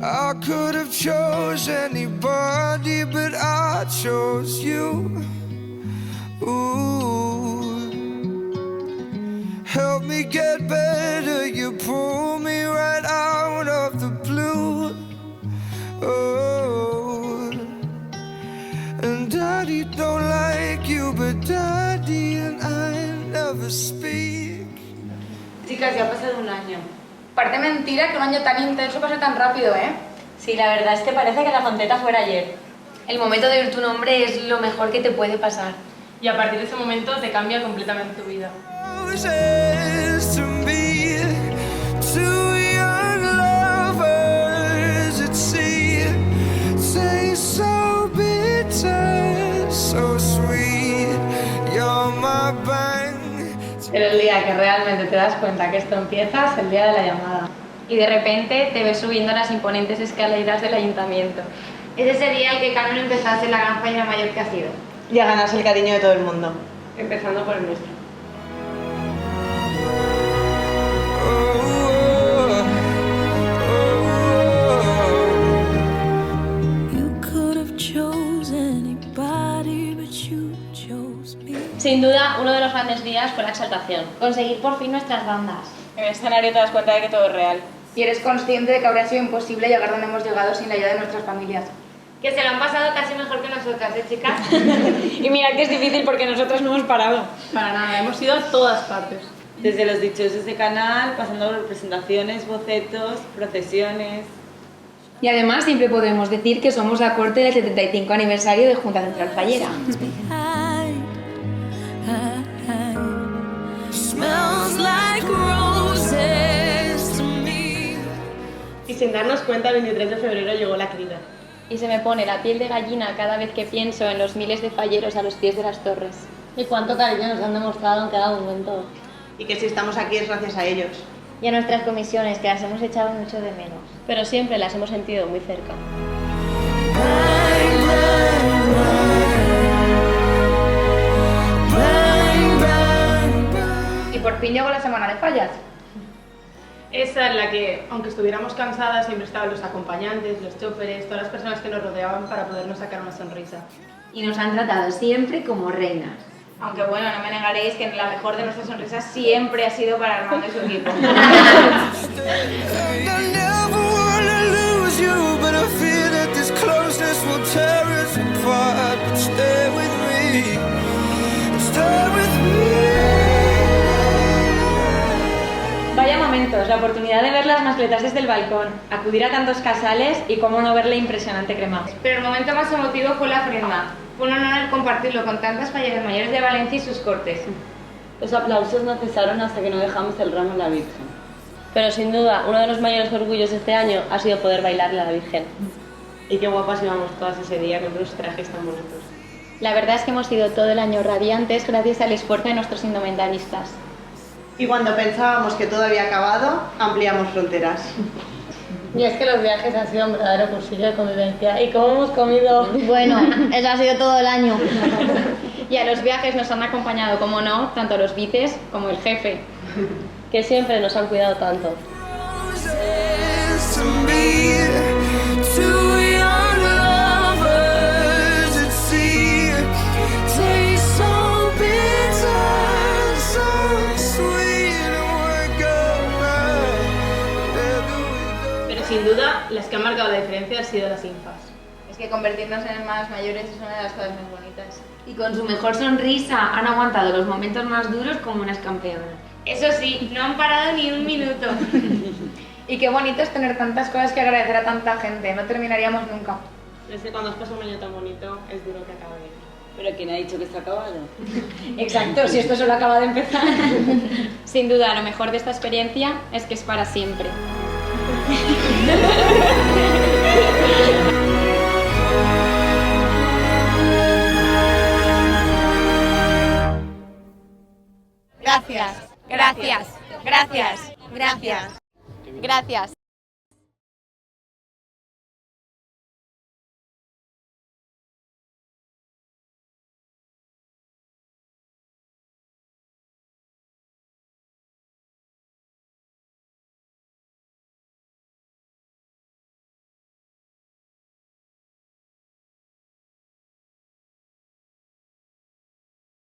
I could have chose anybody, but I chose you. Ooh. Help me get better, you pull me right out of the blue. Oh. And Daddy don't like you, but Daddy and I never speak. Chicas, ya ha pasado un año. Parece mentira que un año tan intenso pase tan rápido, ¿eh? Sí, la verdad es que parece que la completa fuera ayer. El momento de oír tu nombre es lo mejor que te puede pasar. Y a partir de ese momento te cambia completamente tu vida. Roses to me, two young lovers at sea, taste so bitter, so sweet. You're my bang. Pero el día que realmente te das cuenta que esto empieza es el día de la llamada. Y de repente te ves subiendo las imponentes escaleras del ayuntamiento. Ese sería el que Carmen empezase la gran fallera mayor que ha sido. Y a ganarse el cariño de todo el mundo. Empezando por el nuestro. Sin duda, uno de los grandes días fue la exaltación. Conseguir por fin nuestras bandas. En el escenario te das cuenta de que todo es real. Y eres consciente de que habría sido imposible llegar donde hemos llegado sin la ayuda de nuestras familias. Que se lo han pasado casi mejor que nosotras, chicas? Y mira que es difícil porque nosotros no hemos parado. Para nada, hemos ido a todas partes. Desde los dichosos de canal, pasando por presentaciones, bocetos, procesiones. Y además siempre podemos decir que somos la corte del 75 aniversario de Junta Central Fallera. Y sin darnos cuenta, el 23 de febrero llegó la crida. Y se me pone la piel de gallina cada vez que pienso en los miles de falleros a los pies de las torres. Y cuánto cariño nos han demostrado en cada momento. Y que si estamos aquí es gracias a ellos. Y a nuestras comisiones, que las hemos echado mucho de menos. Pero siempre las hemos sentido muy cerca. Y por fin llegó la semana de fallas. Esa en la que, aunque estuviéramos cansadas, siempre estaban los acompañantes, los choferes, todas las personas que nos rodeaban para podernos sacar una sonrisa. Y nos han tratado siempre como reinas. Aunque bueno, no me negaréis que la mejor de nuestras sonrisas siempre ha sido para Armando y su equipo. I never wanna lose you, but I fear that this closeness will tear us apart. But stay with me, stay with me. Vaya momentos, la oportunidad de ver las mascletas desde el balcón, acudir a tantos casales y cómo no ver la impresionante crema. Pero el momento más emotivo fue la ofrenda. Fue un honor compartirlo con tantas falleras mayores de Valencia y sus cortes. Los aplausos no cesaron hasta que no dejamos el ramo en la Virgen. Pero sin duda, uno de los mayores orgullos de este año ha sido poder bailarle a la Virgen. Y qué guapas íbamos todas ese día con unos trajes tan bonitos. La verdad es que hemos sido todo el año radiantes gracias al esfuerzo de nuestros indumentaristas. Y cuando pensábamos que todo había acabado, ampliamos fronteras. Y es que los viajes han sido un verdadero cursillo de convivencia. ¿Y cómo hemos comido? Bueno, eso ha sido todo el año. Y a los viajes nos han acompañado, como no, tanto los vices como el jefe, que siempre nos han cuidado tanto. Roses to me, two young lovers at sea, taste so bitter, so sweet, and we're gonna let we go. Pero sin duda, las que han marcado la diferencia han sido las infas. Es que convertirnos en hermanas mayores es una de las cosas más bonitas. Y con su mejor sonrisa han aguantado los momentos más duros como unas campeonas. Eso sí, no han parado ni un minuto. Y qué bonito es tener tantas cosas que agradecer a tanta gente, no terminaríamos nunca. Es que cuando os pasa un año tan bonito, es duro que acabe. ¿Pero quién ha dicho que está acabado? Exacto, si esto solo acaba de empezar. Sin duda, lo mejor de esta experiencia es que es para siempre. Gracias. Gracias. Gracias. Gracias. Gracias. Gracias.